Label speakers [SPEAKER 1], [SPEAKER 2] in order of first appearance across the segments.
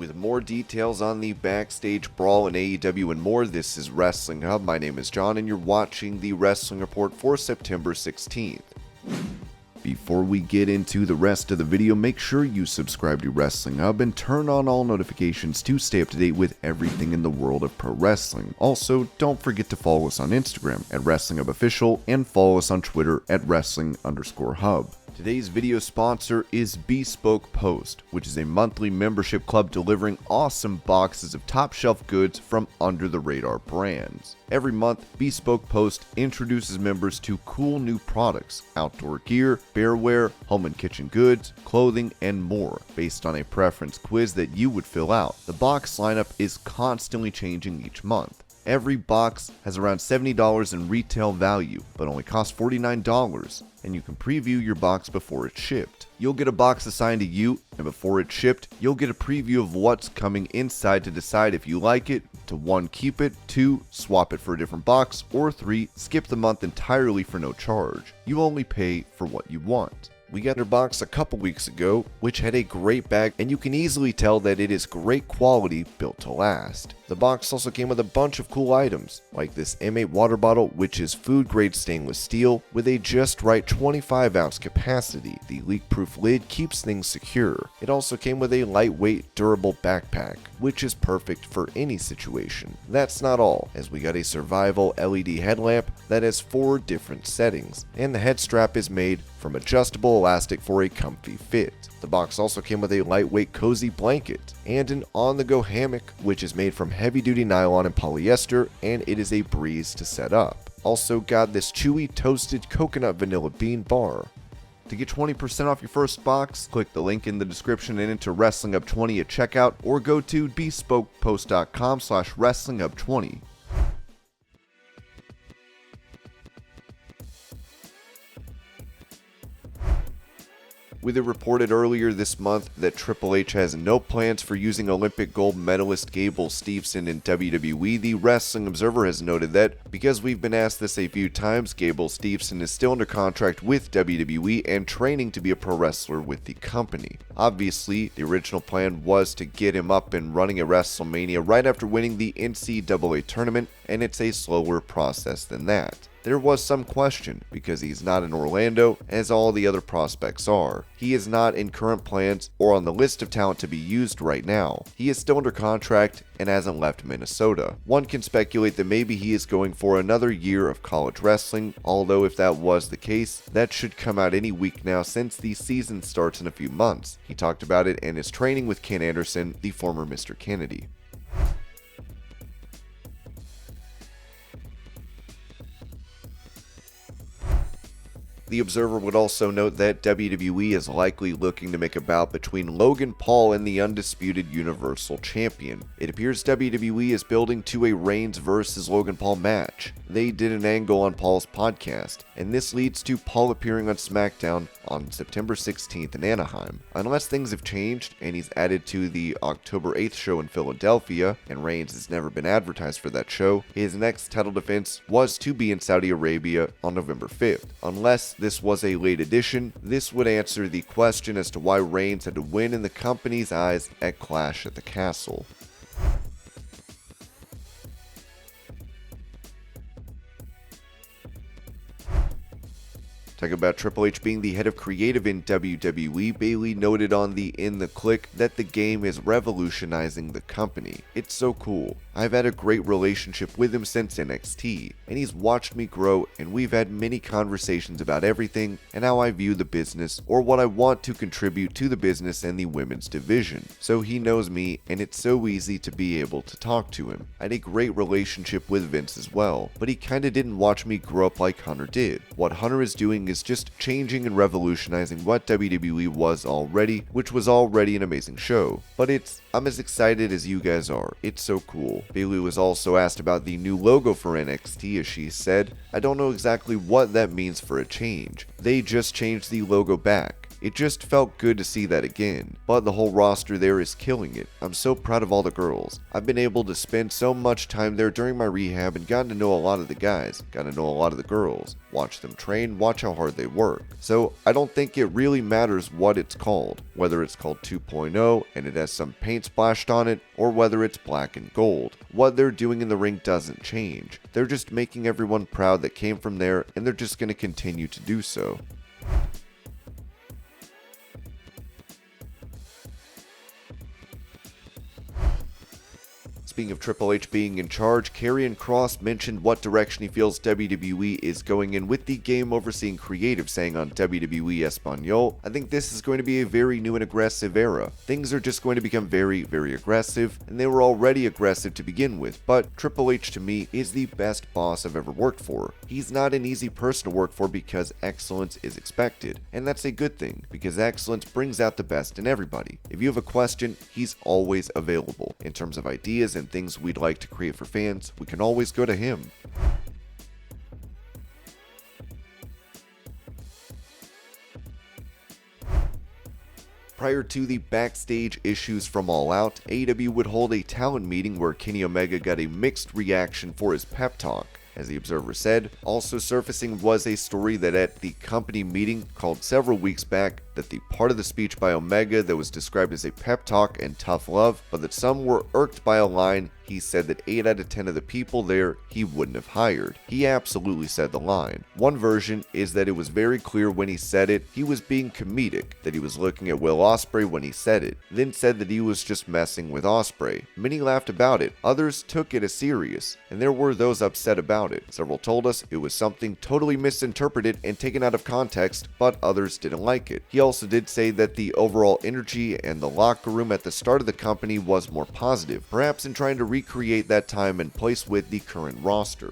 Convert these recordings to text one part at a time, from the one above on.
[SPEAKER 1] With more details on the backstage brawl in AEW and more, this is Wrestling Hub. My name is John and you're watching the Wrestling Report for September 16th. Before we get into the rest of the video, make sure you subscribe to Wrestling Hub and turn on all notifications to stay up to date with everything in the world of pro wrestling. Also, don't forget to follow us on Instagram at Wrestling Hub Official and follow us on Twitter at Wrestling_Hub. Today's video sponsor is Bespoke Post, which is a monthly membership club delivering awesome boxes of top shelf goods from under the radar brands. Every month, Bespoke Post introduces members to cool new products, outdoor gear, bearware, home and kitchen goods, clothing, and more, based on a preference quiz that you would fill out. The box lineup is constantly changing each month. Every box has around $70 in retail value, but only costs $49, and you can preview your box before it's shipped. You'll get a box assigned to you, and before it's shipped, you'll get a preview of what's coming inside to decide if you like it, to 1. Keep it, 2. Swap it for a different box, or 3. Skip the month entirely for no charge. You only pay for what you want. We got our box a couple weeks ago, which had a great bag, and you can easily tell that it is great quality built to last. The box also came with a bunch of cool items, like this M8 water bottle, which is food grade stainless steel with a just right 25-ounce capacity. The leak-proof lid keeps things secure. It also came with a lightweight, durable backpack, which is perfect for any situation. That's not all, as we got a survival LED headlamp that has 4 different settings, and the head strap is made from adjustable elastic for a comfy fit. The box also came with a lightweight cozy blanket and an on-the-go hammock, which is made from heavy-duty nylon and polyester, and it is a breeze to set up. Also got this chewy toasted coconut vanilla bean bar. To get 20% off your first box, click the link in the description and enter WrestlingUp20 at checkout, or go to bespokepost.com/WrestlingUp20. With it reported earlier this month that Triple H has no plans for using Olympic gold medalist Gable Steveson in WWE, the Wrestling Observer has noted that, because we've been asked this a few times, Gable Steveson is still under contract with WWE and training to be a pro wrestler with the company. Obviously, the original plan was to get him up and running at WrestleMania right after winning the NCAA tournament, and it's a slower process than that. There was some question, because he's not in Orlando, as all the other prospects are. He is not in current plans or on the list of talent to be used right now. He is still under contract and hasn't left Minnesota. One can speculate that maybe he is going for another year of college wrestling, although if that was the case, that should come out any week now since the season starts in a few months. He talked about it in his training with Ken Anderson, the former Mr. Kennedy. The Observer would also note that WWE is likely looking to make a bout between Logan Paul and the undisputed Universal Champion. It appears WWE is building to a Reigns vs. Logan Paul match. They did an angle on Paul's podcast, and this leads to Paul appearing on SmackDown on September 16th in Anaheim. Unless things have changed and he's added to the October 8th show in Philadelphia, and Reigns has never been advertised for that show, his next title defense was to be in Saudi Arabia on November 5th. Unless this was a late addition, this would answer the question as to why Reigns had to win in the company's eyes at Clash at the Castle. Talking about Triple H being the head of creative in WWE, Bayley noted on the In the Click that the game is revolutionizing the company. It's so cool. I've had a great relationship with him since NXT, and he's watched me grow, and we've had many conversations about everything and how I view the business or what I want to contribute to the business and the women's division. So he knows me, and it's so easy to be able to talk to him. I had a great relationship with Vince as well, but he kinda didn't watch me grow up like Hunter did. What Hunter is doing is just changing and revolutionizing what WWE was already, which was already an amazing show. But I'm as excited as you guys are. It's so cool. Bayley was also asked about the new logo for NXT, as she said, "I don't know exactly what that means for a change. They just changed the logo back. It just felt good to see that again. But the whole roster there is killing it. I'm so proud of all the girls. I've been able to spend so much time there during my rehab and gotten to know a lot of the guys, got to know a lot of the girls, watch them train, watch how hard they work. So I don't think it really matters what it's called, whether it's called 2.0 and it has some paint splashed on it, or whether it's black and gold. What they're doing in the ring doesn't change. They're just making everyone proud that came from there, and they're just going to continue to do so. Speaking of Triple H being in charge, Karrion Kross mentioned what direction he feels WWE is going in with the game overseeing creative, saying on WWE Espanol, "I think this is going to be a very new and aggressive era. Things are just going to become very, very aggressive, and they were already aggressive to begin with, but Triple H to me is the best boss I've ever worked for. He's not an easy person to work for because excellence is expected, and that's a good thing, because excellence brings out the best in everybody. If you have a question, he's always available. In terms of ideas and things we'd like to create for fans, we can always go to him." Prior to the backstage issues from All Out, AEW would hold a talent meeting where Kenny Omega got a mixed reaction for his pep talk. As the Observer said, also surfacing was a story that at the company meeting called several weeks back, that the part of the speech by Omega that was described as a pep talk and tough love, but that some were irked by a line he said that 8 out of 10 of the people there he wouldn't have hired. He absolutely said the line. One version is that it was very clear when he said it, he was being comedic, that he was looking at Will Ospreay when he said it, then said that he was just messing with Ospreay. Many laughed about it, others took it as serious, and there were those upset about it. Several told us it was something totally misinterpreted and taken out of context, but others didn't like it. He also did say that the overall energy and the locker room at the start of the company was more positive, perhaps in trying to recreate that time and place with the current roster.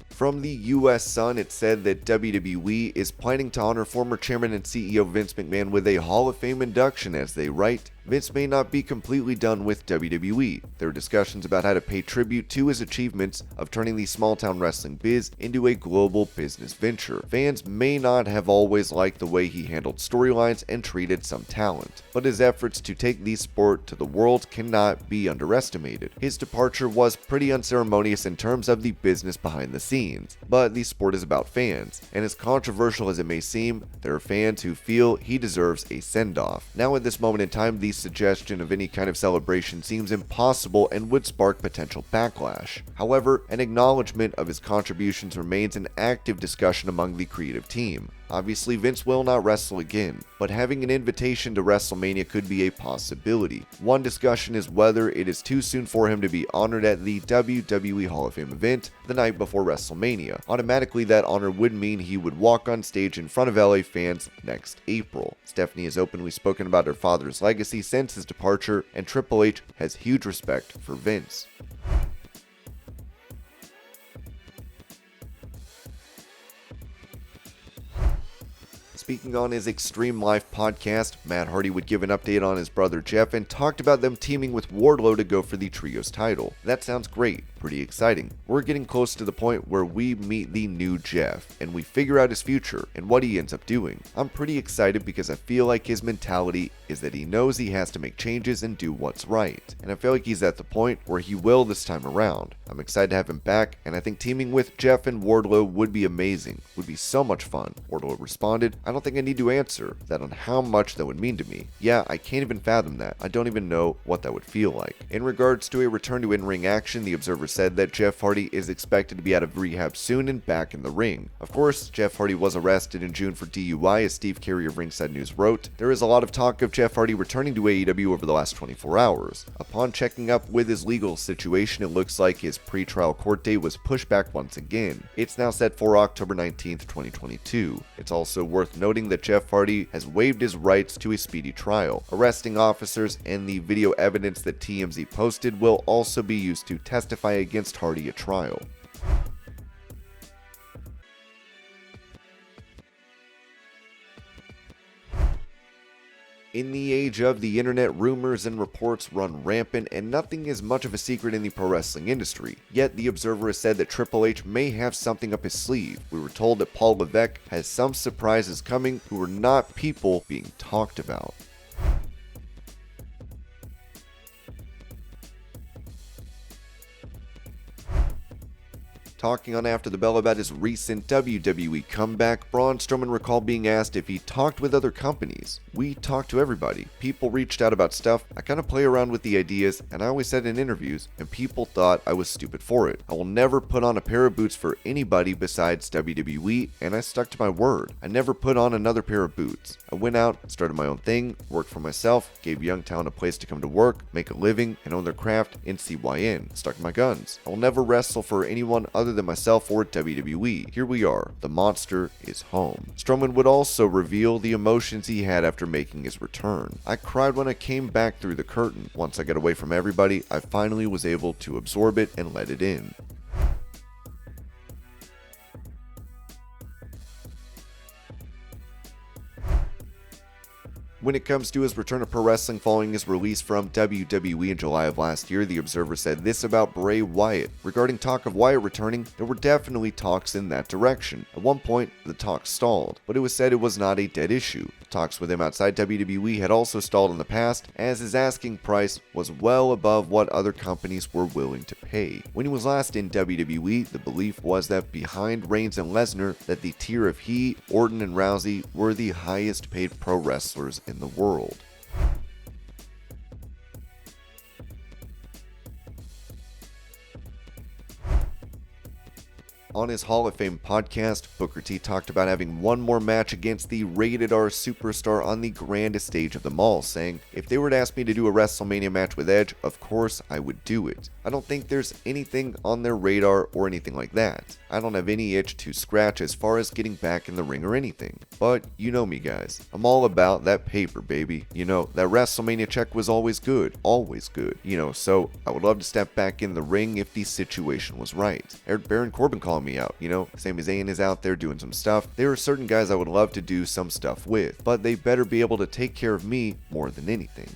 [SPEAKER 1] From the US Sun, it said that WWE is planning to honor former chairman and CEO Vince McMahon with a Hall of Fame induction. As they write, Vince may not be completely done with WWE. There are discussions about how to pay tribute to his achievements of turning the small-town wrestling biz into a global business venture. Fans may not have always liked the way he handled storylines and treated some talent, but his efforts to take the sport to the world cannot be underestimated. His departure was pretty unceremonious in terms of the business behind the scenes, but the sport is about fans, and as controversial as it may seem, there are fans who feel he deserves a send-off. Now at this moment in time, the suggestion of any kind of celebration seems impossible and would spark potential backlash. However, an acknowledgement of his contributions remains an active discussion among the creative team. Obviously, Vince will not wrestle again, but having an invitation to WrestleMania could be a possibility. One discussion is whether it is too soon for him to be honored at the WWE Hall of Fame event the night before WrestleMania. Automatically, that honor would mean he would walk on stage in front of LA fans next April. Stephanie has openly spoken about her father's legacy since his departure, and Triple H has huge respect for Vince. Speaking on his Extreme Life podcast, Matt Hardy would give an update on his brother Jeff and talked about them teaming with Wardlow to go for the Trios title. That sounds great. Pretty exciting. We're getting close to the point where we meet the new Jeff and we figure out his future and what he ends up doing. I'm pretty excited because I feel like his mentality is that he knows he has to make changes and do what's right, and I feel like he's at the point where he will this time around. I'm excited to have him back, and I think teaming with Jeff and Wardlow would be amazing, would be so much fun. Wardlow responded, "I don't think I need to answer that on how much that would mean to me. Yeah, I can't even fathom that. I don't even know what that would feel like." In regards to a return to in-ring action, the Observer said that Jeff Hardy is expected to be out of rehab soon and back in the ring. Of course, Jeff Hardy was arrested in June for DUI, as Steve Carey of Ringside News wrote. There is a lot of talk of Jeff Hardy returning to AEW over the last 24 hours. Upon checking up with his legal situation, it looks like his pre-trial court date was pushed back once again. It's now set for October 19th, 2022. It's also worth noting that Jeff Hardy has waived his rights to a speedy trial. Arresting officers and the video evidence that TMZ posted will also be used to testify against Hardy at trial. In the age of the internet, rumors and reports run rampant, and nothing is much of a secret in the pro wrestling industry. Yet, The Observer has said that Triple H may have something up his sleeve. We were told that Paul Levesque has some surprises coming who are not people being talked about. Talking on After the Bell about his recent WWE comeback, Braun Strowman recalled being asked if he talked with other companies. "We talked to everybody. People reached out about stuff. I kind of play around with the ideas, and I always said in interviews, and people thought I was stupid for it. I will never put on a pair of boots for anybody besides WWE, and I stuck to my word. I never put on another pair of boots. I went out, started my own thing, worked for myself, gave young talent a place to come to work, make a living, and own their craft in CYN. Stuck to my guns. I will never wrestle for anyone other than myself or WWE. Here we are. The monster is home." Strowman would also reveal the emotions he had after making his return. "I cried when I came back through the curtain. Once I got away from everybody, I finally was able to absorb it and let it in." When it comes to his return to pro wrestling following his release from WWE in July of last year, The Observer said this about Bray Wyatt. Regarding talk of Wyatt returning, there were definitely talks in that direction. At one point, the talks stalled, but it was said it was not a dead issue. Talks with him outside WWE had also stalled in the past, as his asking price was well above what other companies were willing to pay. When he was last in WWE, the belief was that behind Reigns and Lesnar, that the tier of he, Orton, and Rousey were the highest paid pro wrestlers in the world. On his Hall of Fame podcast, Booker T talked about having one more match against the rated R superstar on the grandest stage of them all, saying, "If they were to ask me to do a WrestleMania match with Edge, of course I would do it. I don't think there's anything on their radar or anything like that. I don't have any itch to scratch as far as getting back in the ring or anything. But you know me, guys. I'm all about that paper, baby. You know, that WrestleMania check was always good. Always good. You know, so I would love to step back in the ring if the situation was right." Eric Baron Corbin called me out, Sami Zayn is out there doing some stuff. There are certain guys I would love to do some stuff with, but they better be able to take care of me more than anything.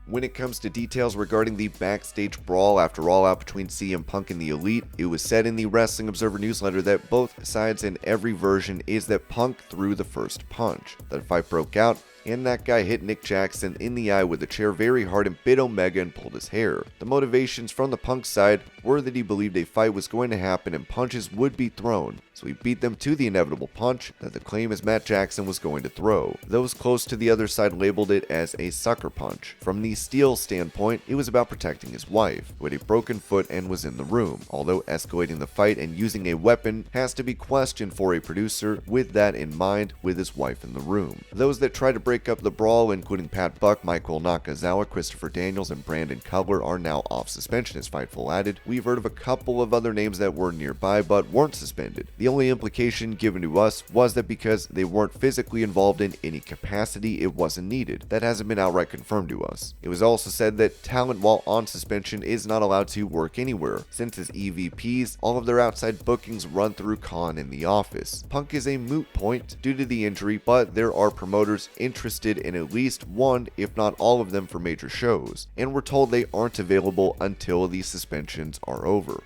[SPEAKER 1] When it comes to details regarding the backstage brawl after All Out between CM Punk and the Elite, it was said in the Wrestling Observer newsletter that both sides in every version is that Punk threw the first punch. That a fight broke out, and that guy hit Nick Jackson in the eye with a chair very hard and bit Omega and pulled his hair. The motivations from the Punk side were that he believed a fight was going to happen and punches would be thrown, so he beat them to the inevitable punch that the claim is Matt Jackson was going to throw. Those close to the other side labeled it as a sucker punch. From the Steel standpoint, it was about protecting his wife, who had a broken foot and was in the room, although escalating the fight and using a weapon has to be questioned for a producer with that in mind with his wife in the room. Those that try to break up the brawl, including Pat Buck, Michael Nakazawa, Christopher Daniels, and Brandon Cutler, are now off suspension, as Fightful added. We've heard of a couple of other names that were nearby but weren't suspended. The only implication given to us was that because they weren't physically involved in any capacity, it wasn't needed. That hasn't been outright confirmed to us. It was also said that talent while on suspension is not allowed to work anywhere. Since as EVPs, all of their outside bookings run through Khan in the office. Punk is a moot point due to the injury, but there are promoters interested in at least one, if not all of them, for major shows, and we're told they aren't available until these suspensions are over.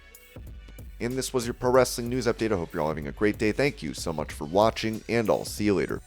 [SPEAKER 1] And this was your pro wrestling news update. I hope you're all having a great day. Thank you so much for watching, and I'll see you later.